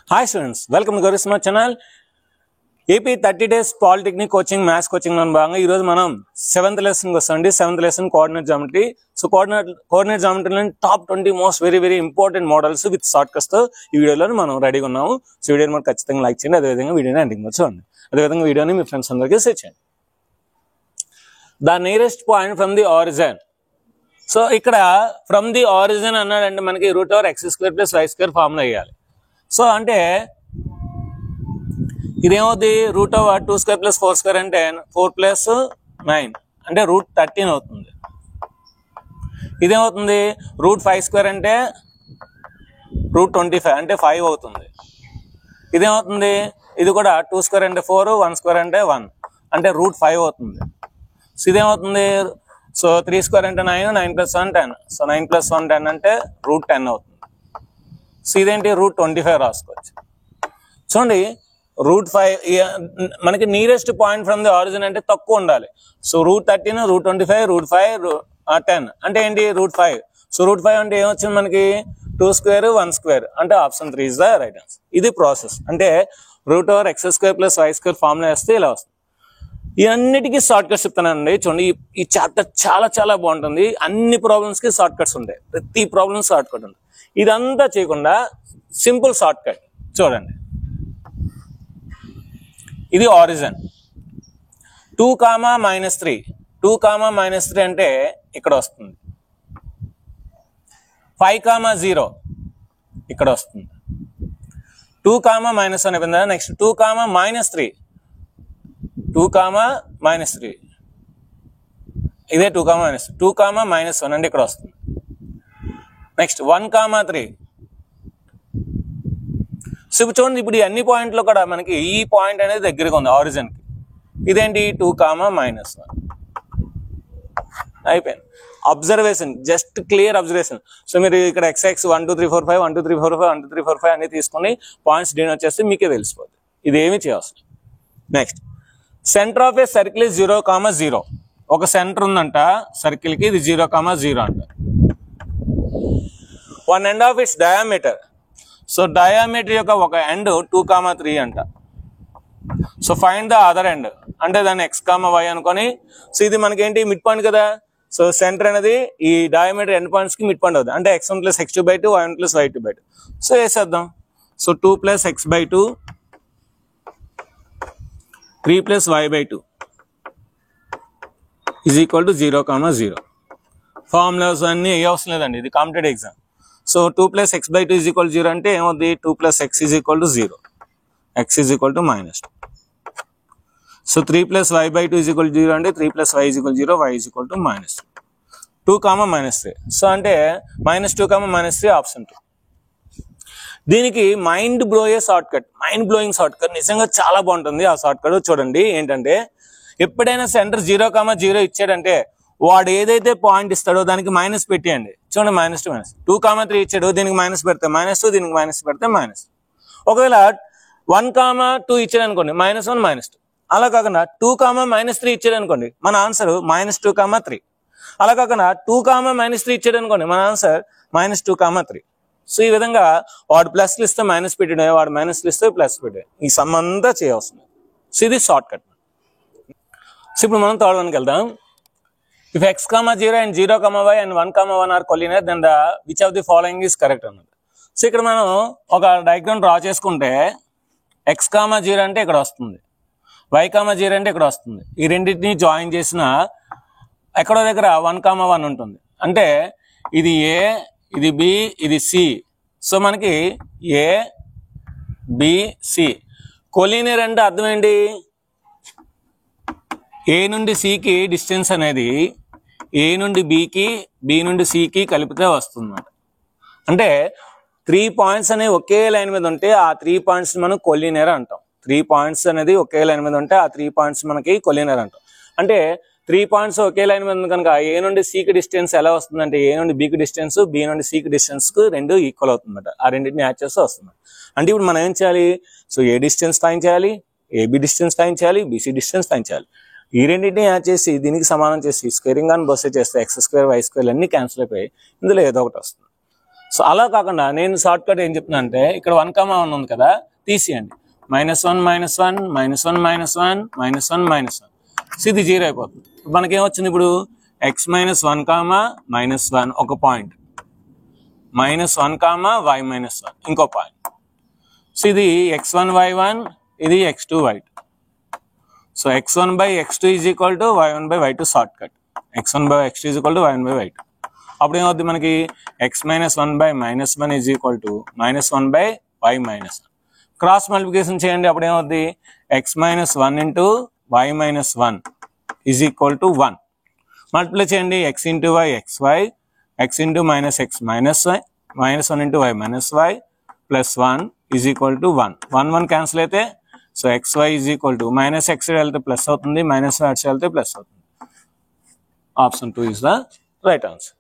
Hi students, welcome to Gauri Smart channel. AP 30 days Polytechnic coaching, maths coaching లో భాగంగా ఈ రోజు మనం 7th లెసన్ కి వస్తామండి. 7th lesson coordinate geometry. So coordinate జామెట్రీలో top 20 most very important models with shortcuts తో ఈ వీడియోలో మనం రెడీగా ఉన్నాము. సో వీడియోని మనం ఖచ్చితంగా లైక్ చేయండి, అదే విధంగా వీడియోని ఎండింగ్ లో చూడండి, అదే విధంగా వీడియోని మీ ఫ్రెండ్స్ అందరికీ షేర్ చేయండి. The nearest point from the origin. So ఇక్కడ ఫ్రమ్ ది ఆరిజిన్ అన్నాడంటే మనకి √(x² + y² ఫార్ములా వేయాలి. సో అంటే ఇదేమవుతుంది, √(2² + 4² అంటే 4 + 9 అంటే √13 అవుతుంది. ఇదేమవుతుంది, √5² అంటే √25 అంటే 5 అవుతుంది. ఇదేమవుతుంది, ఇది కూడా 2² అంటే 4, 1² అంటే 1 అంటే √5 అవుతుంది. సో ఇదేమవుతుంది, సో 3² అంటే 9, 9 + 1 10. సో 9 + 1 10 అంటే √10 అవుతుంది. సో ఇదేంటి, √25 రాసుకోవచ్చు. చూడండి, √5 మనకి nearest point from the origin అంటే తక్కువ ఉండాలి. సో √13, √25, √5, 10 అంటే ఏంటి, √5. సో √5 అంటే ఏమొచ్చింది మనకి, 2² 1² అంటే option 3 is the right answer. ఇది ప్రాసెస్. అంటే √(x² + y² ఫార్ములా వేస్తే ఇలా వస్తుంది. ఇవన్నిటికీ షార్ట్ కట్స్ చెప్తానండి. చూడండి, ఈ చాప్టర్ చాలా బాగుంటుంది. అన్ని ప్రాబ్లమ్స్ కి షార్ట్ కట్స్ ఉంటాయి. ప్రతి ప్రాబ్లమ్ షార్ట్ కట్ ఉంటుంది. ఇదంతా చేయకుండా సింపుల్ షార్ట్ కట్ చూడండి. ఇది ఆరిజిన్ 2, -3. 2, -3 అంటే ఇక్కడ వస్తుంది. 5, 0 ఇక్కడ వస్తుంది. 2, -1 అయిపోయిందా. నెక్స్ట్ 2, -3. 2, -3 ఇదే 2, -3. 2, -1 అంటే ఇక్కడ వస్తుంది. నెక్స్ట్ 1, 3. సో ఇప్పుడు చూడండి, ఇప్పుడు ఈ అన్ని పాయింట్లు కూడా మనకి ఈ పాయింట్ అనేది దగ్గరగా ఉంది ఆరిజిన్ కి. ఇదేంటి, 2, -1 అయిపోయింది. Observation, just clear observation. So మీరు ఇక్కడ x 1 2 3 4 5 1 2 3 4 5 1 2 3 4 5 అన్ని తీసుకొని పాయింట్స్ డినోట్ వచ్చేస్తే మీకే తెలిసిపోతుంది. ఇది ఏమి చేయవలసింది. Next, centre of a circle is 0, 0. ఒక సెంటర్ ఉందంట సర్కిల్ కి, ఇది 0, 0 అంట. 1 end of its diameter. So diameter యొక్క ఒక ఎండ్ 2, 3 అంట. So find the other end అంటే దాన్ని x, y అనుకొని. సో ఇది మనకి ఏంటి, మిడ్ పాయింట్ కదా. సో సెంటర్ అనేది ఈ డయామీటర్ ఎండ్ పాయింట్స్ కి మిడ్ పాయింట్ అవుతుంది. అంటే x1 + x2/2, y1 + y2/2. So వేసేద్దాం. So 2 + x/2, 3 + y/2 is equal to 0, 0. Formulas అన్ని ఏ అవసరం లేదండి, ఇది competitive exam. So 2 + x/2 is equal 0 అంటే ఏమవుతుంది, 2 + x is equal to 0, x is equal to -2. So 3 + y/2 is equal 0 అంటే 3 + y is equal 0, y is equal to -2. 2, -3. So అంటే -2, -3 option 2. దీనికి mind blowing short cut నిజంగా చాలా బాగుంటుంది. ఆ short cut చూడండి. ఏంటంటే, ఎప్పుడైనా సెంటర్ 0, 0 ఇచ్చాడంటే వాడు ఏదైతే పాయింట్ ఇస్తాడో దానికి మైనస్ పెట్టేయండి. చూడండి, -2 2, 3 ఇచ్చాడు, దీనికి మైనస్ పెడితే -2, దీనికి మైనస్ పెడితే -2. ఒకవేళ 1, 2 ఇచ్చాడు అనుకోండి, -1 -2. అలా కాకుండా 2, -3 ఇచ్చాడు అనుకోండి, మన ఆన్సర్ -2, 3. అలా కాకుండా 2, -3 ఇచ్చాడు అనుకోండి, మన ఆన్సర్ -2, 3. సో ఈ విధంగా వాడు ప్లస్లు ఇస్తే మైనస్ పెట్టాడు, వాడు మైనస్లు ఇస్తే ప్లస్ పెట్టాడు. ఈ సమ్ అంతా చేయవలసింది. సో ఇది షార్ట్ కట్. సో ఇప్పుడు మనం థర్డ్ వన్కి వెళ్దాం. If x, 0 and 0, y and 1, 1 are collinear, then which of the following is correct అన్నమాట. సో ఇక్కడ మనం ఒక డయాగ్రామ్ డ్రా చేసుకుంటే x, 0 అంటే ఇక్కడ వస్తుంది, y, 0 అంటే ఇక్కడ వస్తుంది. ఈ రెండింటిని జాయిన్ చేసిన ఎక్కడో దగ్గర 1, 1 ఉంటుంది. అంటే ఇది A, ఇది B, ఇది C. సో మనకి A, B, C కొలీనియర్ అంటే అర్థం ఏంటి, A నుండి C కి డిస్టెన్స్ అనేది A నుండి B కి, B నుండి C కి కలిపితే వస్తుంది. అంటే 3 పాయింట్స్ అనేవి ఒకే లైన్ మీద ఉంటే ఆ 3 పాయింట్స్ మనం కొలీనియర్ అంటాం. 3 పాయింట్స్ అనేది ఒకే లైన్ మీద ఉంటే ఆ 3 పాయింట్స్ మనకి కొలీనియర్ అంటాం. అంటే 3 పాయింట్స్ ఒకే లైన్ మీద ఉంది కనుక A నుండి C కి డిస్టెన్స్ ఎలా వస్తుందంటే, A నుండి B కి డిస్టెన్స్, B నుండి C కి డిస్టెన్స్ కు రెండు ఈక్వల్ అవుతుందట. ఆ రెండింటిని యాడ్ చేస్తే వస్తుంది. అంటే ఇప్పుడు మనం ఏం చేయాలి, సో A డిస్టెన్స్ ఫైండ్ చేయాలి, AB డిస్టెన్స్ ఫైండ్ చేయాలి, BC డిస్టెన్స్ ఫైండ్ చేయాలి. ఈ రెండింటిని యాడ్ చేసి దీనికి సమానం చేసి స్క్వేరింగ్ అని బస్ చేస్తే x² y² అన్ని క్యాన్సిల్ అయిపోయి ఇందులో ఏదో ఒకటి వస్తుంది. సో అలా కాకుండా నేను షార్ట్ కట్ ఏం చెప్తున్నా అంటే ఇక్కడ 1, 1 ఉంది కదా, తీసేయండి. -1 -1 -1 -1 -1 -1 -1. సో ఇది 0 అయిపోతుంది. మనకేమొచ్చింది ఇప్పుడు x -1, -1 ఒక పాయింట్, -1, y -1 ఇంకో పాయింట్. సో ఇది x1 y1, ఇది x2 y2. So x1/x2 = y1/y2 short cut. x1/x2 = y1/y2. అప్పుడు ఏమవుద్ది మనకి x -1/-1 = -1/y -1. క్రాస్ మల్టిప్లికేషన్ చేయండి. అప్పుడు ఏమవుద్ది x -1 × y -1 = 1. మల్టిప్లై చేయండి x × y xy, x × -x -y, -1 × y -y + 1 = 1. 1 1 cancel అయితే సో xy = -x వెళ్తే ప్లస్ అవుతుంది, -y వెళ్తే ప్లస్ అవుతుంది. Option 2 is the right answer.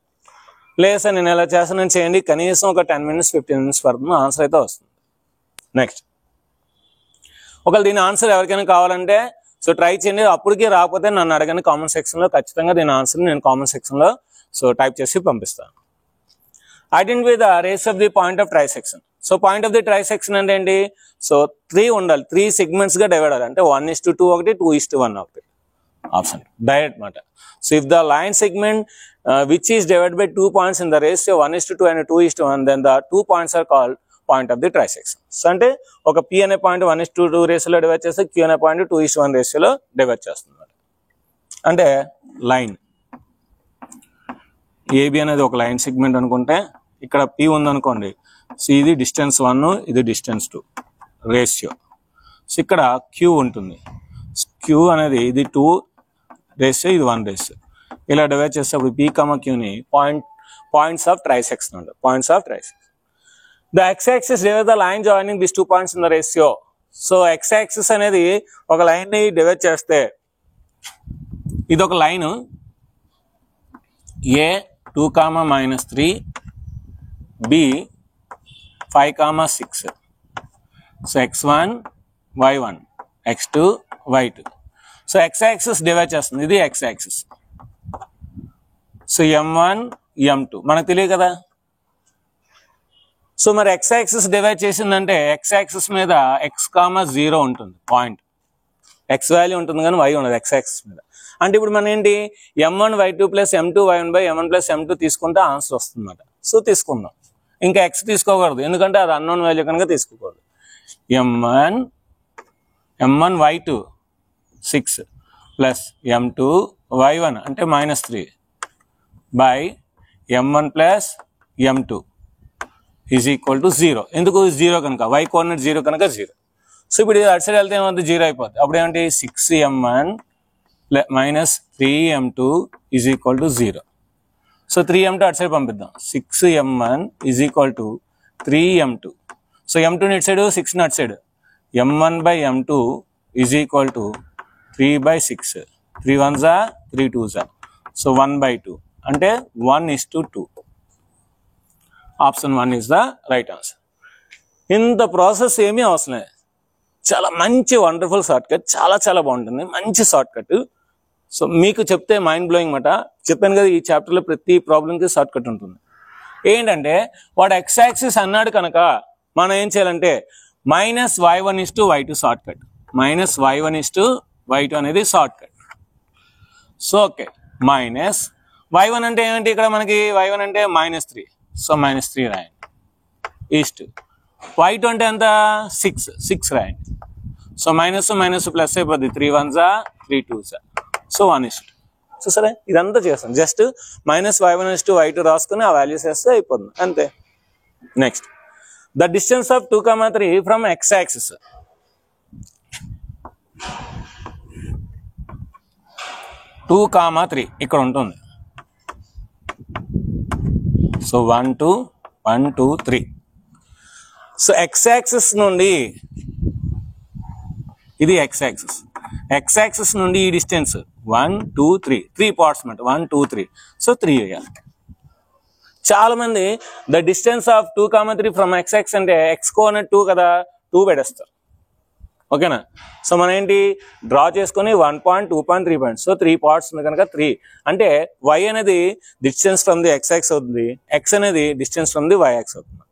లేదు సార్ నేను ఎలా చేస్తానని చేయండి, కనీసం ఒక 10 minutes 15 minutes పడుతుంది, ఆన్సర్ అయితే వస్తుంది. నెక్స్ట్, ఒకవేళ దీని ఆన్సర్ ఎవరికైనా కావాలంటే సో ట్రై చేయండి. అప్పటికి రాకపోతే నన్ను అడగండి కామెంట్ సెక్షన్లో, ఖచ్చితంగా దీని ఆన్సర్ నేను కామెంట్ సెక్షన్లో సో టైప్ చేసి పంపిస్తాను. Identify the rays of the point of trisection. So point of the trisection అంటే ఏంటి, సో 3 ఉండాలి, 3 సెగ్మెంట్స్ గా డివైడ్ అవ్వాలి. అంటే 1:2 ఒకటి, 2:1 ఒకటి. ఆప్షన్ డైరెక్ట్ మాట. So if the line segment which is divided by 2 points in the ratio 1:2 and 2:1, then the 2 points are called point of the trisection. So అంటే ఒక P అనే పాయింట్ 1:2 రేషియోలో డివైడ్ చేస్తే Q అనే పాయింట్ 2:1 రేషియోలో divide చేస్తుంది. అంటే లైన్ AB అనేది ఒక లైన్ సెగ్మెంట్ అనుకుంటే, ఇక్కడ P ఉందనుకోండి, సో ఇది డిస్టెన్స్ 1, ఇది డిస్టెన్స్ 2 రేషియో. సో ఇక్కడ Q ఉంటుంది, Q అనేది ఇది 2 రేషియో, ఇది 1 రేషియో. ఇలా డివైడ్ చేస్తే అప్పుడు P, Qని పాయింట్స్ ఆఫ్ ట్రైసెక్షన్ అంటారు. Points of trisection. The x-axis divides the line joining these 2 points in the ratio. So x-axis అనేది ఒక లైన్ ని డివైడ్ చేస్తే ఇది ఒక line A 2, -3, B 5, 6. So x1 y1, x2 y2. So x-axis divide చేస్తుంది, ఇది x-axis. So m1 m2 మనకు తెలియదు కదా. సో మరి x-axis డివైడ్ చేసిందంటే x-axis మీద x, 0 ఉంటుంది పాయింట్, x వాల్యూ ఉంటుంది కానీ y ఉండదు x-axis మీద. అంటే ఇప్పుడు మనం ఏంటి m1 y2 + m2 y1/m1 + m2 తీసుకుంటే ఆన్సర్ వస్తుంది అన్నమాట. సో తీసుకుందాం, ఇంకా x తీసుకోకూడదు ఎందుకంటే అది అన్నోన్ వాల్యూ కనుక తీసుకోకూడదు. m1 y2 6 + m2 y1 అంటే -3 m1 + m2 = 0. ఎందుకు 0 కనుక y కోఆర్డినేట్ 0 కనుక 0. సో ఇప్పుడు అటు సైడ్ వెళ్తే ఏమవుతుంది 0 అయిపోతుంది. అప్పుడు ఏమంటే 6m1 - 3m2 = 0. సో 3m2 అటు సైడ్ పంపిద్దాం. 6m1 = 3m2. సో m2 ఇటు సైడ్, 6 అటు side. m1/m2 = 3/6. 3 1s 3 2s. So 1/2 అంటే 1:2. Option 1 is the right answer. ఇంత ప్రాసెస్ ఏమీ అవసరం లేదు, చాలా మంచి వండర్ఫుల్ షార్ట్ కట్, చాలా బాగుంటుంది, మంచి షార్ట్ కట్. సో మీకు చెప్తే మైండ్ బ్లోయింగ్ మాట. చెప్పాను కదా ఈ చాప్టర్లో ప్రతి ప్రాబ్లంకి షార్ట్ కట్ ఉంటుంది. ఏంటంటే వాడు x-axis అన్నాడు కనుక మనం ఏం చేయాలంటే -y1:y2 షార్ట్ కట్, -y1:y2 అనేది short cut. So okay, y1 అంటే ఏమిటి, ఇక్కడ మనకి y1 అంటే -3, సో -3 రాయండి. ఈస్ట్ y2 అంటే ఎంత 6 రాయండి. సో మైనస్ ప్లస్ అయిపోద్ది, 3 1s 3 2s. సో 1:2. సో సరే ఇదంతా చేస్తాం, జస్ట్ -y1:y2 రాసుకుని ఆ వాల్యూస్ వేస్తే అయిపోతుంది అంతే. Next, the distance of 2, 3 from x-axis. 2, 3 ఇక్కడ ఉంటుంది. సో 1 2 1 2 3. సో x-axis నుండి ఇది x-axis నుండి ఈ డిస్టెన్స్ 1 2 3 పార్ట్స్ మాట, 1 2 3. సో 3 వేయాలి. చాలా మంది the distance of 2, 3 from x-axis అంటే x కోఆర్డినేట్ 2 కదా, 2 పెట్టేస్తారు. ఓకేనా. సో మనం ఏంటి డ్రా చేసుకొని 1 point 2 point 3 point, so 3 parts ఉంది కనుక 3 అంటే y అనేది distance from the x axis అవుతుంది, x అనేది distance from the y axis అవుతుంది.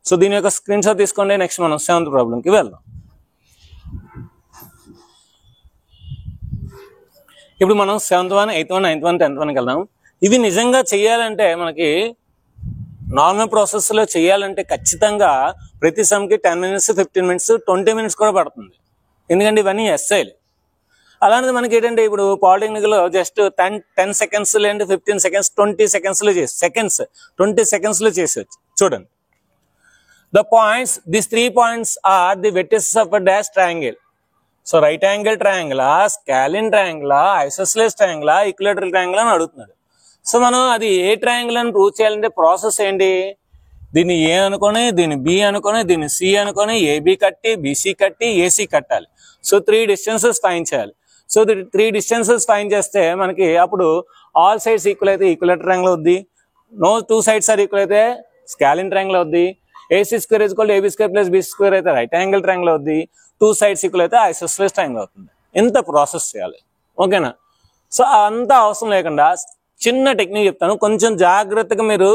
సో దీని యొక్క స్క్రీన్ షాట్ తీసుకోండి. నెక్స్ట్ మనం 7th ప్రాబ్లంకి వెళ్దాం. ఇప్పుడు మనం 7th 1, 8th 1, 9th 1, 10th 1కి వెళ్దాం. ఇవి నిజంగా చెయ్యాలంటే మనకి నార్మల్ ప్రాసెస్లో చేయాలంటే ఖచ్చితంగా ప్రతి సమ్కి 10 minutes 15 minutes 20 minutes కూడా పడుతుంది, ఎందుకంటే ఇవన్నీ ఎస్ఐలు. అలాంటిది మనకి ఏంటంటే ఇప్పుడు పాలిటెక్నిక్లో జస్ట్ 10 seconds లేదంటే 15 seconds 20 secondsలో చేసి 20 secondsలో చేసేవచ్చు. చూడండి, the points, these 3 points are the vertices of a dash triangle. So right angle triangle, scalene triangle, isosceles triangle, equilateral triangle అని అడుగుతున్నాడు. సో మనం అది ఏ ట్రయాంగిల్ అని ప్రూవ్ చేయాలంటే ప్రాసెస్ ఏంటి, దీన్ని ఏ అనుకొని, దీన్ని బి అనుకొని, దీన్ని సి అనుకొని, ఏబి కట్టి, బీసీ కట్టి, ఏసీ కట్టాలి. సో 3 distances ఫైండ్ చేయాలి. సో 3 distances ఫైండ్ చేస్తే మనకి అప్పుడు ఆల్ సైడ్స్ ఈక్వల్ అయితే ఈక్విలేటరల్ ట్రయాంగిల్ అవుద్ది, నో 2 sides ఆర్ ఈక్వల్ అయితే స్కాలిన్ ట్రయాంగిల్ అవుద్ది, AC square is equal to AB square plus BC square అయితే రైట్ యాంగిల్ ట్రయాంగిల్ అవుద్ది, 2 sides ఈక్వల్ అయితే ఐసోస్సెలేస్ ట్రయాంగిల్ అవుతుంది. ఇంత ప్రాసెస్ చేయాలి, ఓకేనా. సో అంత అవసరం లేకుండా చిన్న టెక్నిక్ చెప్తాను, కొంచెం జాగ్రత్తగా మీరు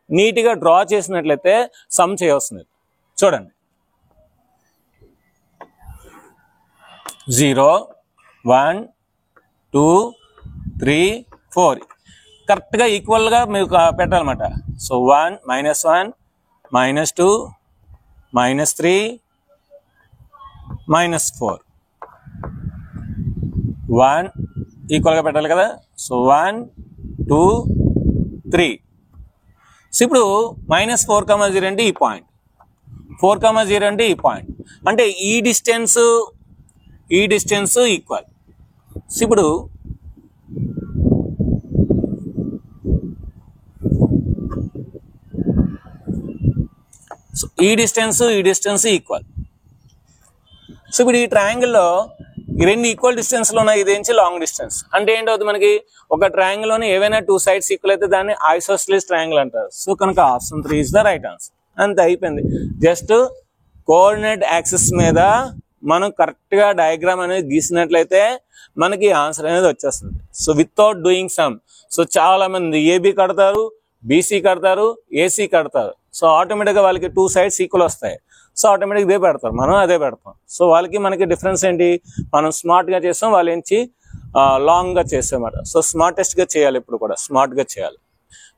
నీట్గా డ్రా చేసినట్లయితే సమ్ చేయవలసింది. చూడండి, 0 1 2 3 4 కరెక్ట్గా ఈక్వల్గా మీరు పెట్టాలన్నమాట. సో 1 -1 -2 -3 -4 1 ఈక్వల్గా పెట్టాలి కదా. సో 1 2 3. సో ఇప్పుడు -4,0 అంటే ఈ పాయింట్, 4,0 అంటే ఈ పాయింట్, అంటే ఈ డిస్టెన్స్ ఈక్వల్. సో ఇప్పుడు ఈ డిస్టెన్స్ ఈక్వల్. సో ఇప్పుడు ఈ ట్రయాంగిల్లో ఈ 2 ఈక్వల్ డిస్టెన్స్లో ఉన్నాయి, ఇదేంచి లాంగ్ డిస్టెన్స్. అంటే ఏంటవుతుంది మనకి ఒక ట్రయాంగిల్లోని ఏవైనా 2 sides ఈక్వల్ అయితే దాన్ని ఐసోస్సెలేస్ ట్రయాంగిల్ అంటారు. సో కనుక option 3 is the right answer. అంతే, అయిపోయింది. జస్ట్ కోఆర్డినేట్ యాక్సిస్ మీద మనం కరెక్ట్గా డయాగ్రామ్ అనేది గీసినట్లయితే మనకి ఆన్సర్ అనేది వచ్చేస్తుంది. So without doing some. So చాలా మంది ఏబి కడతారు, బీసీ కడతారు, ఏసీ కడతారు. సో ఆటోమేటిక్గా వాళ్ళకి 2 sides ఈక్వల్ వస్తాయి. సో ఆటోమేటిక్ ఇదే పెడతారు, మనం అదే పెడతాం. సో వాళ్ళకి మనకి డిఫరెన్స్ ఏంటి, మనం స్మార్ట్గా చేస్తాం, వాళ్ళు ఏంచి లాంగ్గా చేస్తామన్నమాట. సో స్మార్టెస్ట్గా చేయాలి, ఇప్పుడు కూడా స్మార్ట్గా చేయాలి.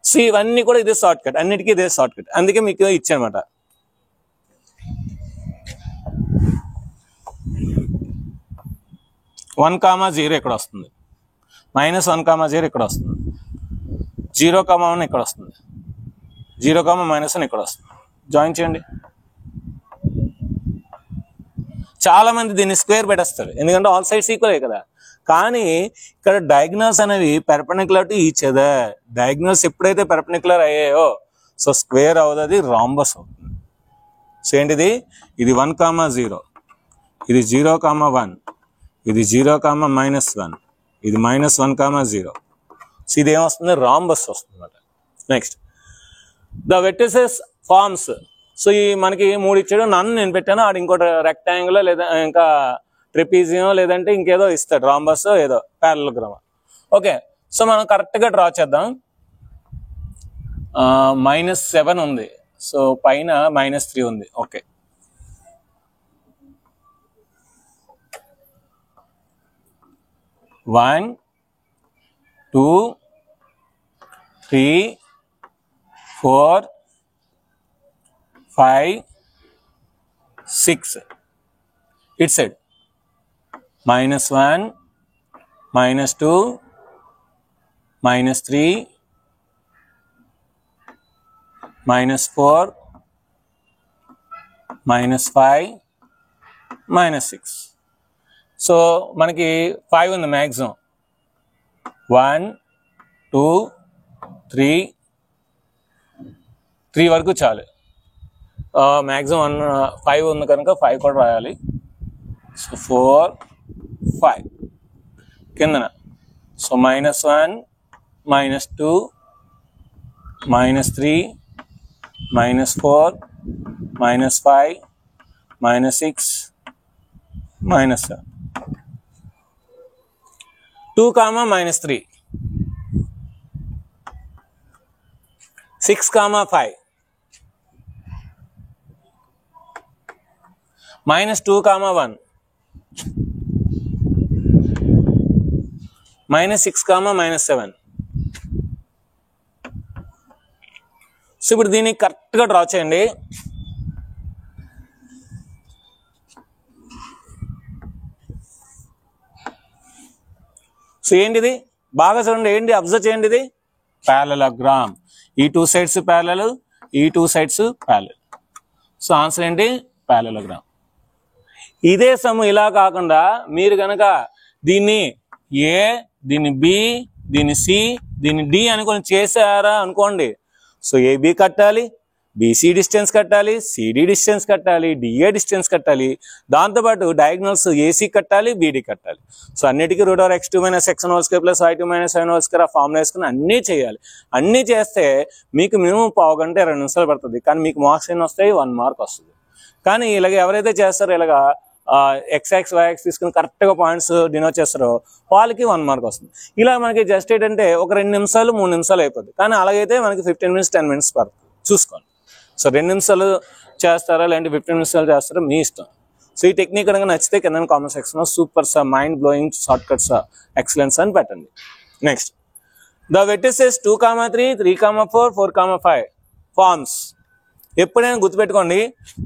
సో ఇవన్నీ కూడా ఇదే షార్ట్ కట్, అన్నిటికీ ఇదే షార్ట్ కట్, అందుకే మీకు ఇచ్చానమాట. (1,0) ఇక్కడ వస్తుంది, -1,0 ఇక్కడ వస్తుంది, 0,1 ఇక్కడ వస్తుంది, 0,-1 ఇక్కడ వస్తుంది. జాయిన్ చేయండి. చాలా మంది దీన్ని స్క్వేర్ పెట్టేస్తారు, ఎందుకంటే ఆల్ సైడ్స్ ఈక్వల్ కదా. కానీ ఇక్కడ డయాగ్నల్స్ అనేవి perpendicular to each other. Diagonals ఎప్పుడైతే పెర్పెండిక్యులర్ అయ్యాయో సో స్క్వేర్ అవుతుంది, రాంబస్ అవుతుంది. సో ఏంటిది, ఇది 1,0, ఇది 0,1, ఇది 0,-1, ఇది -1,0. సో ఇది ఏమొస్తుంది, రాంబస్ వస్తుంది అన్నమాట. Next, the vertices forms. So ఈ మనకి 3 ఇచ్చాడు, నన్ను నేను పెట్టాను, ఆడు ఇంకోటి రెక్టాంగిల్ లేదా ఇంకా ట్రెపీజియం లేదంటే ఇంకేదో ఇస్తాడు, రాంబస్ ఏదో ప్యారలగ్రామ్. ఓకే, సో మనం కరెక్ట్గా డ్రా చేద్దాం. -7 ఉంది, సో పైన -3 ఉంది. Okay, (1 2 3 4 5 6 it side -1 -2 -3 -4 -5 -6. సో మనకి 5 ఉంది మ్యాక్సిమం. 1 2 3 వరకు చాలు. మ్యాక్సిమం 5 ఉంది కనుక 5 కూడా రాయాలి. సో 4 5 కిందన. సో -1 -2 -3 -4 -5 -6 -7. 2, -3. 6, 5. -2, 1. -6, -7. సో ఇప్పుడు దీన్ని కరెక్ట్గా డ్రా చేయండి. సో ఏంటిది బాగా చూడండి, ఏంటి అబ్జర్వ్ చేయండి, ఇది ప్యారలలోగ్రామ్. ఈ 2 sides ప్యారలల్, ఈ 2 sides ప్యారలల్. సో ఆన్సర్ ఏంటి ప్యారలలోగ్రామ్. ఇదే సమ్ ఇలా కాకుండా మీరు కనుక దీన్ని ఏ, దీన్ని బి, దీన్ని సి, దీన్ని డి అనుకొని చేశారా అనుకోండి, సో ఏబి కట్టాలి, బీసీ డిస్టెన్స్ కట్టాలి, సిడి డిస్టెన్స్ కట్టాలి, డిఏ డిస్టెన్స్ కట్టాలి, దాంతోపాటు డయాగ్నల్స్ ఏసీ కట్టాలి, బీడీ కట్టాలి. సో అన్నిటికీ √(x2 - x1² + y2 - y1² ఆ ఫార్ములా వేసుకుని అన్నీ చేయాలి. అన్నీ చేస్తే మీకు మినిమం పావు గంట 20 నిమిషాలు పడుతుంది. కానీ మీకు మార్క్స్ ఎన్ని వస్తాయి? 1 మార్క్ వస్తుంది. కానీ ఇలాగ ఎవరైతే చేస్తారో ఇలాగా ఎక్స్ వైఎక్స్ తీసుకుని కరెక్ట్గా పాయింట్స్ డినోట్ చేస్తారో వాళ్ళకి 1 మార్క్ వస్తుంది. ఇలా మనకి జస్ట్ ఏంటంటే ఒక 2 నిమిషాలు 3 నిమిషాలు అయిపోద్ది. కానీ అలాగైతే మనకి 15 minutes 10 minutes పడుతుంది. చూసుకోండి. సో 2 నిమిషాలు చేస్తారా లేదంటే 15 నిమిషాలు చేస్తారా మీ ఇష్టం. సో ఈ టెక్నిక్ కనుక నచ్చితే కింద కామెంట్ సెక్షన్లో super sir, mind blowing, short cuts, excellence అని పెట్టండి. Next, the vertices 2, 3, 3, 4, 4, 5 forms. ఎప్పుడైనా గుర్తుపెట్టుకోండి,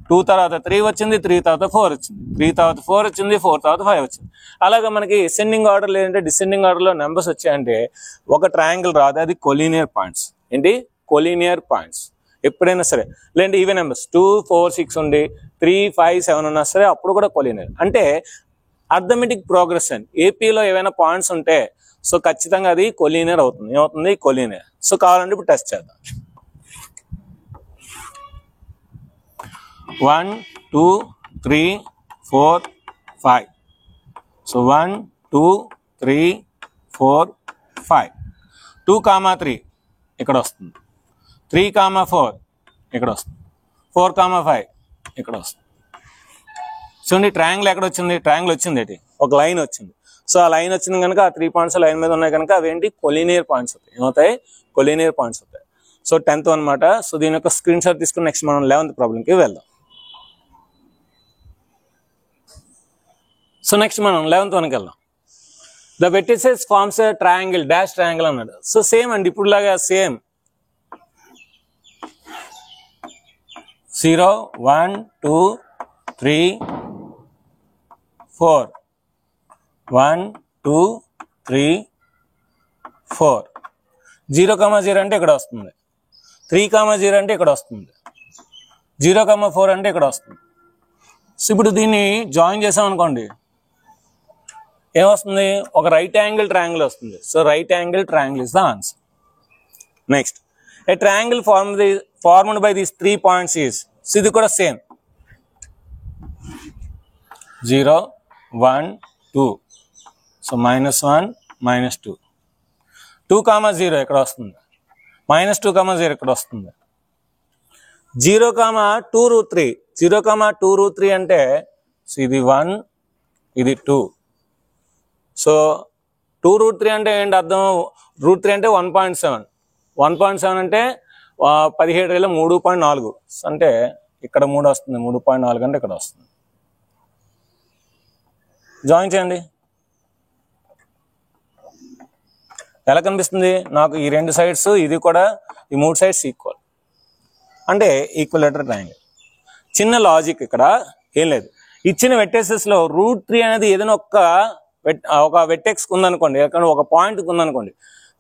2 తర్వాత 3 వచ్చింది, 3 తర్వాత 4 వచ్చింది, 3 తర్వాత 4 వచ్చింది, 4 తర్వాత 5 వచ్చింది. అలాగా మనకి అసెండింగ్ ఆర్డర్ లేదంటే డిసెండింగ్ ఆర్డర్లో నెంబర్స్ వచ్చాయంటే ఒక ట్రయాంగిల్ రాదు, అది కొలీనియర్ పాయింట్స్. ఏంటి? Collinear points. ఎప్పుడైనా సరే లేదంటే ఈవెన్ నెంబర్స్ 2, 4, 6 ఉండి 3, 5, 7 ఉన్నా సరే అప్పుడు కూడా కొలీనియర్. అంటే అర్థమెటిక్ ప్రోగ్రెషన్. ఏపీలో ఏవైనా పాయింట్స్ ఉంటే సో ఖచ్చితంగా అది కొలీనియర్ అవుతుంది. ఏమవుతుంది? కొలీనియర్. సో కావాలంటే ఇప్పుడు టెస్ట్ చేద్దాం. 1, 2, 3, 4, 5. సో 1, 2, 3, 4, 5. 2, 3 ఇక్కడ వస్తుంది, 3, 4 ఇక్కడ వస్తుంది, 4, 5 ఇక్కడ వస్తుంది. చూడండి ట్రయాంగిల్ ఎక్కడ వచ్చింది? ట్రయాంగిల్ వచ్చింది ఏంటి? ఒక లైన్ వచ్చింది. సో ఆ లైన్ వచ్చింది కనుక ఆ 3 పాయింట్స్ లైన్ మీద ఉన్నాయి కనుక అవేంటి? కొలీనియర్ పాయింట్స్ అవుతాయి. ఏమవుతాయి? కొలీనియర్ పాయింట్స్ అవుతాయి. సో 10th అనమాట. సో దీని యొక్క స్క్రీన్ షాట్ తీసుకుని నెక్స్ట్ మనం 11th ప్రాబ్లంకి వెళ్దాం. సో నెక్స్ట్ మనం 11th వన్కి వెళ్దాం. The vertices forms a triangle, dash triangle అన్నాడు. సో సేమ్ అండి, ఇప్పుడు లాగా సేమ్ 0, 1, 2, 3, 4. 1, 2, 3, 4. 0, 0 అంటే ఇక్కడ వస్తుంది, 3, 0 అంటే ఇక్కడ వస్తుంది, 0, 4 అంటే ఇక్కడ వస్తుంది. సో ఇప్పుడు దీన్ని జాయిన్ చేసాం అనుకోండి, ఏమొస్తుంది? ఒక రైట్ యాంగిల్ ట్రయాంగిల్ వస్తుంది. So right angle triangle is the answer. Next, a triangle formed by these 3 points is, so ఇది కూడా సేమ్ 0, 1, 2. సో -1, -2. 2, 0 ఇక్కడ వస్తుంది, -2, 0 ఇక్కడ వస్తుంది. 0, 2√3. 0, 2√3 అంటే సో ఇది 1, ఇది 2. సో 2√3 అంటే ఏంటి అర్థం? √3 అంటే 1.7. 1.7 అంటే 17 3.4 అంటే ఇక్కడ 3 వస్తుంది, 3.4 అంటే ఇక్కడ వస్తుంది. జాయిన్ చేయండి. ఎలా కనిపిస్తుంది నాకు? ఈ 2 సైడ్స్, ఇది కూడా, ఈ 3 సైడ్స్ ఈక్వల్ అంటే ఈక్వలేటర్ ట్రయాంగిల్. చిన్న లాజిక్ ఇక్కడ ఏం లేదు. ఇచ్చిన వెర్టిసెస్లో √3 అనేది ఏదైనా ఒక వెర్టెక్స్ ఉందనుకోండి, ఎక్కడ ఒక పాయింట్ ఉందనుకోండి,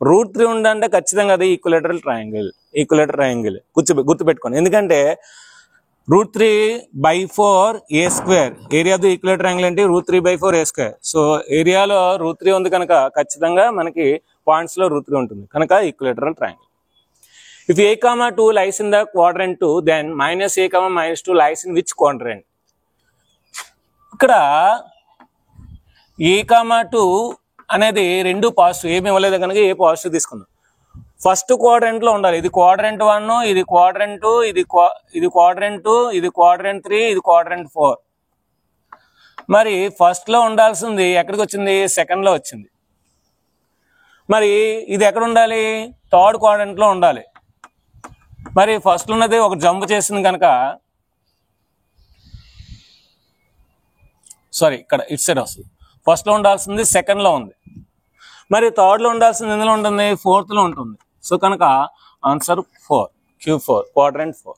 √3 ఉందంటే ఖచ్చితంగా అది ఈక్వలేటర్ ట్రయాంగిల్. ఈక్వలేటర్ ట్రయాంగిల్ గుర్తుపెట్టుకోండి. ఎందుకంటే √3/4 a². Area of the ఈక్వలేటర్ triangle అంటే √3/4 a². సో ఏరియాలో √3 ఉంది కనుక ఖచ్చితంగా మనకి పాయింట్స్ లో √3 ఉంటుంది కనుక equilateral triangle. If a, 2 lies in the quadrant 2, then -a, -2 lies in which quadrant? ఇక్కడ a, 2 అనేది 2 పాజిటివ్, ఏమి ఇవ్వలేదు కనుక ఏ పాజిటివ్ తీసుకుందాం. ఫస్ట్ క్వాడ్రెంట్ లో ఉండాలి. ఇది క్వాడ్రెంట్ 1, ఇది క్వాడ్రెంట్ 2, ఇది క్వాడ్రెంట్ 2, ఇది క్వాడ్రెంట్ 3, ఇది క్వాడ్రెంట్ 4. మరి ఫస్ట్లో ఉండాల్సింది ఎక్కడికి వచ్చింది? సెకండ్లో వచ్చింది. మరి ఇది ఎక్కడ ఉండాలి? థర్డ్ క్వాడ్రంట్లో ఉండాలి. మరి ఫస్ట్లో ఉన్నది ఒక జంప్ చేసింది కనుక సారీ ఇక్కడ ఇట్ సైడ్ వస్తుంది. ఫస్ట్లో ఉండాల్సింది సెకండ్లో ఉంది. మరి థర్డ్లో ఉండాల్సింది ఎందులో ఉంటుంది? ఫోర్త్లో ఉంటుంది. సో కనుక answer 4, Q4, quadrant 4.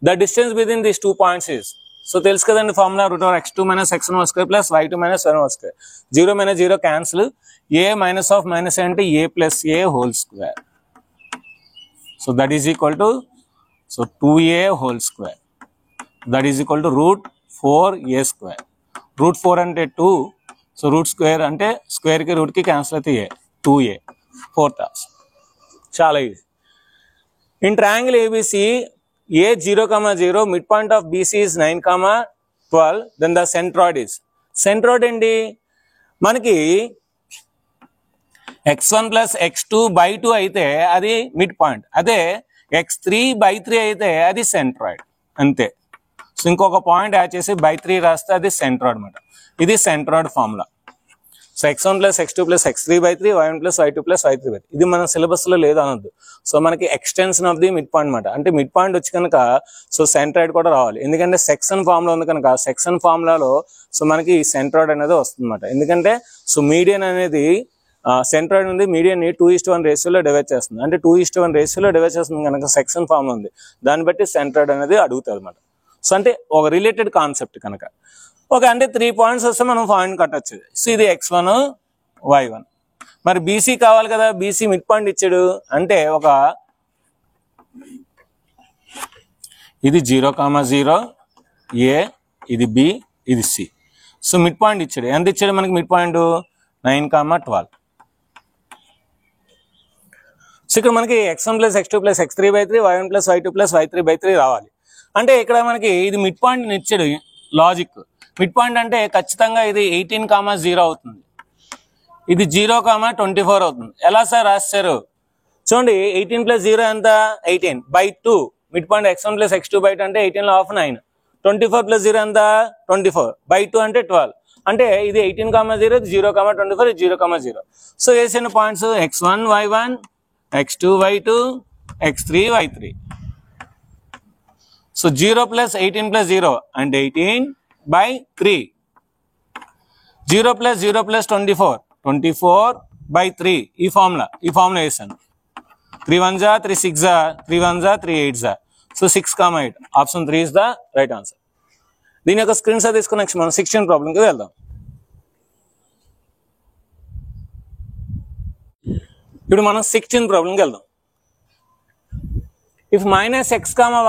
The distance between these 2 points is, so తెలుసు కదండి formula, √(x2 - x1 whole square + y2 - y1 whole square). 0 - 0 cancel. a minus of minus అంటే a + a whole square. So that is equal to 2a whole square. That is equal to √4a square. √4 అంటే 2. So root square అంటే స్క్వేర్కి రూట్కి cancel అయితే a, 2a, 4 terms. చాలా easy. In triangle ABC, A 0, 0, mid point of BC is 9, 12, then the centroid is. Centroid ఏంటి? మనకి x1 + x2/2 అయితే అది mid point, అదే x3/3 అయితే అది సెంట్రాయిడ్, అంతే. సో ఇంకొక పాయింట్ యాడ్ చేసి /3 రాస్తే అది సెంట్రాయిడ్ అనమాట. ఇది centroid formula. So x1 + x2 + x3/3, y1 + y2 + y3/3. ఇది మన సిలబస్లో లేదు అనొద్దు. సో మనకి extension of the mid point అనమాట. అంటే మిడ్ పాయింట్ వచ్చి కనుక సో సెంట్రాయిడ్ కూడా రావాలి. ఎందుకంటే సెక్షన్ ఫార్ములా ఉంది కనుక సెక్షన్ ఫార్ములాలో సో మనకి సెంట్రాయిడ్ అనేది వస్తుంది అనమాట. ఎందుకంటే సో మీడియన్ అనేది సెంట్రాయిడ్ ఉంది, మీడియన్ 2:1 రేషియోలో డివైడ్ చేస్తుంది. అంటే 2:1 రేషియోలో డివైడ్ చేస్తుంది కనుక సెక్షన్ ఫార్ములా ఉంది, దాన్ని బట్టి సెంట్రాయిడ్ అనేది అడుగుతుంది అనమాట. సో అంటే ఒక రిలేటెడ్ కాన్సెప్ట్ కనుక ఓకే. అంటే 3 పాయింట్స్ వస్తే మనం పాయింట్ కట్టొచ్చు. సో ఇది x1, y1. మరి బీసీ కావాలి కదా, బీసీ మిడ్ పాయింట్ ఇచ్చాడు అంటే ఒక ఇది 0, 0, A, ఇది B, ఇది C. సో మిడ్ పాయింట్ ఇచ్చాడు. ఎంత ఇచ్చాడు మనకి మిడ్ పాయింట్? 9, 12. సో ఇక్కడ మనకి x1 + x2 + x3/3, y1 + y2 + y3/3 రావాలి. అంటే ఇక్కడ మనకి ఇది మిడ్ పాయింట్ ఇచ్చాడు. లాజిక్ మిడ్ పాయింట్ అంటే ఖచ్చితంగా ఇది 18, 0 అవుతుంది. ఇది 0, 24 అవుతుంది. ఎలా సార్ రాశారు చూడండి. 18 + 0 ఎంత? 18/2. మిడ్ పాయింట్ x1 + x2/2 అంటే 18లో ½ 9. 24 + 0 ఎంత? 24/2 అంటే 12. అంటే ఇది 18, 0, 0, 24, 0, 0. సో వేసిన points x1, y1, x2, y2, x3, y3. So 0 + 18 + 0 అంటే 18/3. 0 + 0 + 24, 24/3. ఈ ఫార్ములా వేసాను. 3 1 జా 3 6 జా 3 1 జా 3 8 జా. So 6, 8. Option 3 is the right answer. దీని యొక్క స్క్రీన్ షాట్ తీసుకుని నెక్స్ట్ మనం 16 ప్రాబ్లంకి వెళ్దాం. ఇప్పుడు మనం 16 ప్రాబ్లంకి వెళ్దాం. If minus x,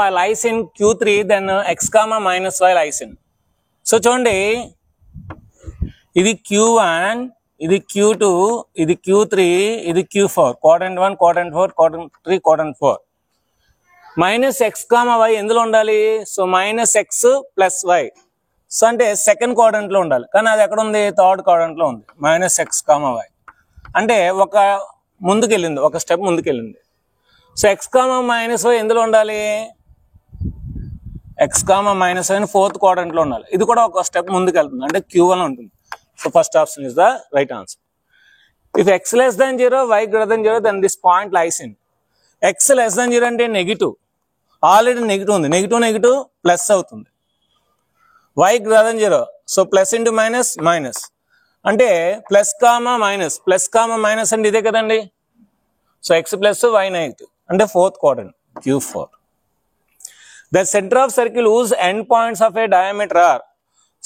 y lies in Q3, then x, minus y lies in. So చూడండి, ఇది Q1, ఇది Q2, ఇది Q3, ఇది Q4. quadrant 1, quadrant 4, quadrant 3, quadrant 4. Minus x, y ఎందులో ఉండాలి? So minus x + y. So అంటే సెకండ్ క్వాడ్రంట్లో ఉండాలి, కానీ అది ఎక్కడ ఉంది? థర్డ్ క్వాడ్రంట్లో ఉంది. మైనస్ x, y అంటే ఒక ముందుకెళ్ళింది, ఒక స్టెప్ ముందుకెళ్ళింది. సో x, y ఎందులో ఉండాలి? x, y ఫోర్త్ క్వాడ్రంట్లో ఉండాలి. ఇది కూడా ఒక స్టెప్ ముందుకు వెళ్తుంది, అంటే Q1 ఉంటుంది. So first option is the right answer. If x less than 0, y greater than 0, then this point lies in. x less than 0 అంటే నెగిటివ్, ఆల్రెడీ నెగిటివ్ ఉంది. నెగిటివ్ ప్లస్ అవుతుంది. y greater than 0, so plus into minus minus అంటే plus comma minus అంటే ఇదే కదండి. So x plus y negative అంటే fourth quadrant Q4. The center of circle whose end points of a diameter are.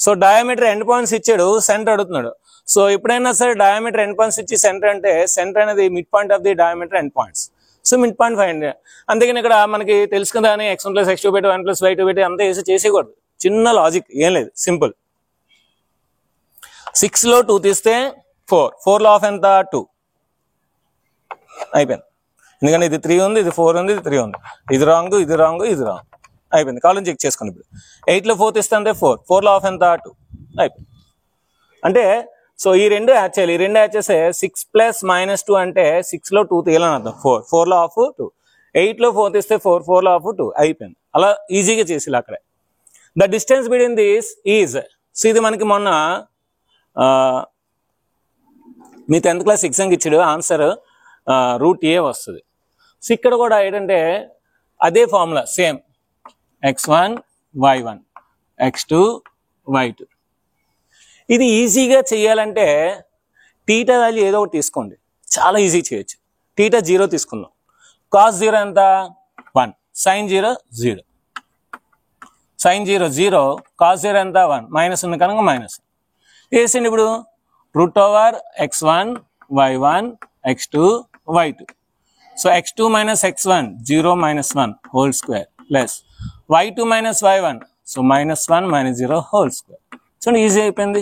So diameter end points ఇచ్చాడు, centre అడుగుతున్నాడు. So ఎప్పుడైనా సరే diameter end points ఇచ్చి centre అంటే సెంటర్ అనేది mid point of the diameter end points. So mid point 500. అందుకని ఇక్కడ మనకి తెలుసు కదా అని x1 + x2 పెట్టి 1 + y2 పెట్టి అంతా వేసి చేసేయకూడదు. చిన్న లాజిక్, ఏం లేదు, సింపుల్. 6లో 2 తీస్తే 4, 4లో హాఫ్ ఎంత? 2 అయిపోయింది. ఎందుకంటే ఇది 3 ఉంది, ఇది 4 ఉంది, ఇది 3 ఉంది. ఇది రాంగ్, ఇది రాంగ్, ఇది రాంగ్. అయిపోయింది. కాలం చెక్ చేసుకోండి. ఇప్పుడు 8లో 4 తీస్తే అంతే 4, 4లో హాఫ్ ఎంత? 2 అయిపోయింది. అంటే సో ఈ రెండు యాడ్ చేయాలి. ఈ రెండు యాడ్ చేస్తే 6 + -2 అంటే 6లో 2 తీయాలని అర్థం. 4, 4లో హాఫ్ 2. 8లో 4 తీస్తే 4, 4లో హాఫ్ 2 అయిపోయింది. అలా ఈజీగా చేసి అక్కడే. The distance between this is, so ఇది మనకి మొన్న మీ 10th క్లాస్ ఎగ్జామ్కి ఇచ్చాడు ఆన్సర్ రూట్ ఏ వస్తుంది. సో ఇక్కడ కూడా ఏంటంటే అదే formula same x1 y1 x2 y2. ఇది ఈజీగా చేయాలంటే టీటా వాల్యూ ఏదో ఒకటి తీసుకోండి, చాలా ఈజీ చేయొచ్చు. టీటా 0 తీసుకుందాం, కాస్ 0 ఎంత 1, సైన్ 0 0, సైన్ 0 0, కాస్ 0 ఎంత 1, మైనస్ ఉంది కనుక మైనస్ వేసిండి. ఇప్పుడు root over x1 y1 x2 y2. So x2 minus x1 0 minus 1 whole square plus y2 minus y1 so minus 1 minus 0 whole square. చూడండి ఈజీ అయిపోయింది.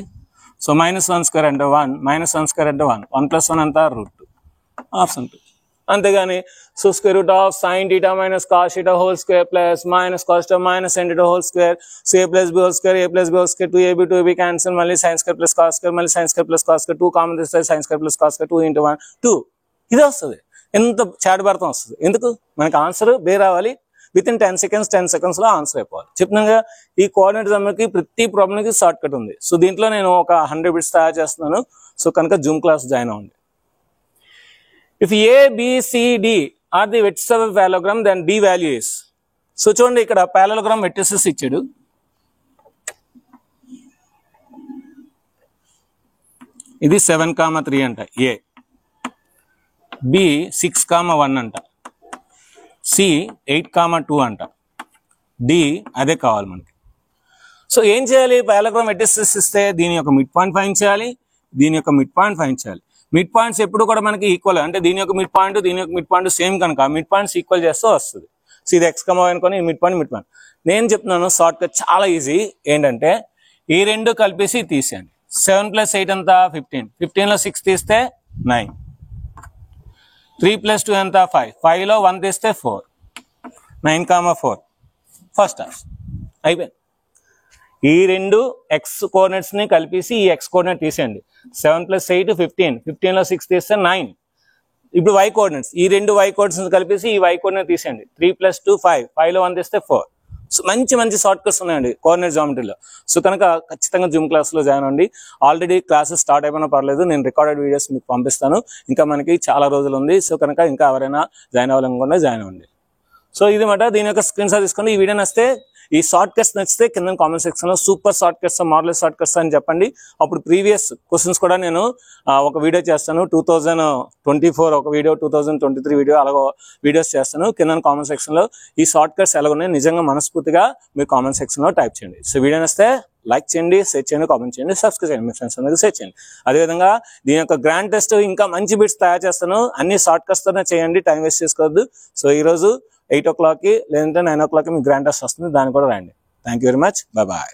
So -1 square అంటే 1, -1 square అంటే 1, 1 plus 1 అంతా route 2 option 2. అంతేగాని so square root of sine theta minus cos theta whole square plus minus cos theta minus sine theta whole square, so a plus b whole square, a plus b whole square, 2ab cancel, మళ్ళీ sine square plus cos square, మళ్ళీ sine square plus cos square, 2 common తీస్తే sine square plus cos square, 2 into 1 2. ఇది వస్తుంది. ఎంత చాటుభారతం వస్తుంది. ఎందుకు మనకి answer బే రావాలి, విత్ ఇన్ 10 seconds లో ఆన్సర్ అయిపోవాలి. చెప్తున్నాగా ఈ కోఆర్డినేట్ సమ్కి ప్రతి ప్రాబ్లంకి షార్ట్ కట్ ఉంది. సో దీంట్లో నేను ఒక 100 బిట్స్ తయారు చేస్తున్నాను. సో కనుక జూమ్ క్లాస్ జాయిన్ అవ్వండి. If A B C D are the vertices of parallelogram then D value is. So చూడండి ఇక్కడ పారలలోగ్రామ్ వెట్టిసెస్ ఇచ్చాడు. ఇది 7,3 అంట, ఏ బి 6,1 అంట, సి 8,2 అంట, డి అదే కావాలి మనకి. సో ఏం చేయాలి, పారలలోగ్రామ్ వెట్టిసెస్ ఇస్తే దీని యొక్క మిడ్ పాయింట్ ఫైండ్ చేయాలి, దీని యొక్క మిడ్ పాయింట్ ఫైండ్ చేయాలి. మిడ్ పాయింట్స్ ఎప్పుడు కూడా మనకి ఈక్వల్, అంటే దీని యొక్క మిడ్ పాయింట్ దీని యొక్క మిడ్ పాయింట్ సేమ్ కనుక మిడ్ పాయింట్స్ ఈక్వల్ చేస్తూ వస్తుంది. సో ఇది x, y అనుకొని మిడ్ పాయింట్. నేను చెప్తున్నాను షార్ట్ కట్ చాలా ఈజీ. ఏంటంటే ఈ రెండు కలిపేసి తీసేయండి. 7 + 8 ఎంత 15, 15లో 6 తీస్తే 9, 3 + 2 ఎంత 5, 5లో 1 తీస్తే 4, 9,4 ఫస్ట్ అయిపోయింది. ఈ రెండు ఎక్స్ కోఆర్డినేట్స్ ని కలిపేసి ఈ ఎక్స్ కోఆర్డినేట్ తీసేయండి. 7 + 8 15, 15లో 6 తీస్తే 9. ఇప్పుడు y కోఆర్డినేట్స్, ఈ రెండు y కోఆర్డినేట్స్ కలిపేసి ఈ y కోఆర్డినేట్ తీసేయండి. 3 + 2 5, 5లో 1 తీస్తే 4. సో మంచి షార్ట్ కట్స్ ఉన్నాయండి కోఆర్డినేట్ జామెట్రీలో. సో కనుక ఖచ్చితంగా జూమ్ క్లాస్లో జాయిన్ అవ్వండి. ఆల్రెడీ క్లాసెస్ స్టార్ట్ అయిపోయినా పర్లేదు, నేను రికార్డెడ్ వీడియోస్ మీకు పంపిస్తాను. ఇంకా మనకి చాలా రోజులు ఉంది. సో కనుక ఇంకా ఎవరైనా జాయిన్ అవ్వాలనుకుంటే జాయిన్ అవ్వండి. సో ఇది మాట దీని యొక్క స్క్రీన్ షాట్ తీసుకోండి. ఈ వీడియో నచ్చితే, ఈ షార్ట్ కట్స్ నచ్చితే కింద కామెంట్ సెక్షన్ లో super short cuts, marvellous short cuts అని చెప్పండి. అప్పుడు ప్రీవియస్ క్వశ్చన్స్ కూడా నేను ఒక వీడియో చేస్తాను. 2024 ఒక వీడియో, 2023 వీడియో, అలాగ వీడియోస్ చేస్తాను. కింద కామెంట్ సెక్షన్ లో ఈ షార్ట్ కట్స్ ఎలా ఉన్నాయి నిజంగా మనస్ఫూర్తిగా మీరు కామెంట్ సెక్షన్ లో టైప్ చేయండి. సో వీడియో నచ్చితే లైక్ చేయండి, షేర్ చేయండి, కామెంట్ చేయండి, సబ్స్క్రైబ్ చేయండి, మీ ఫ్రెండ్స్ అందరికీ షేర్ చేయండి. అదేవిధంగా దీని యొక్క గ్రాండ్ టెస్ట్ ఇంకా మంచి బిట్స్ తయారు చేస్తాను. అన్ని షార్ట్ కట్స్ తోనే చేయండి, టైం వేస్ట్ చేసుకోవద్దు. సో ఈ రోజు 8 o'clock లేదంటే 9 o'clock మీకు గ్రాండ్ టెస్ట్ వస్తుంది, దాన్ని కూడా రాయండి. Thank you very much, bye.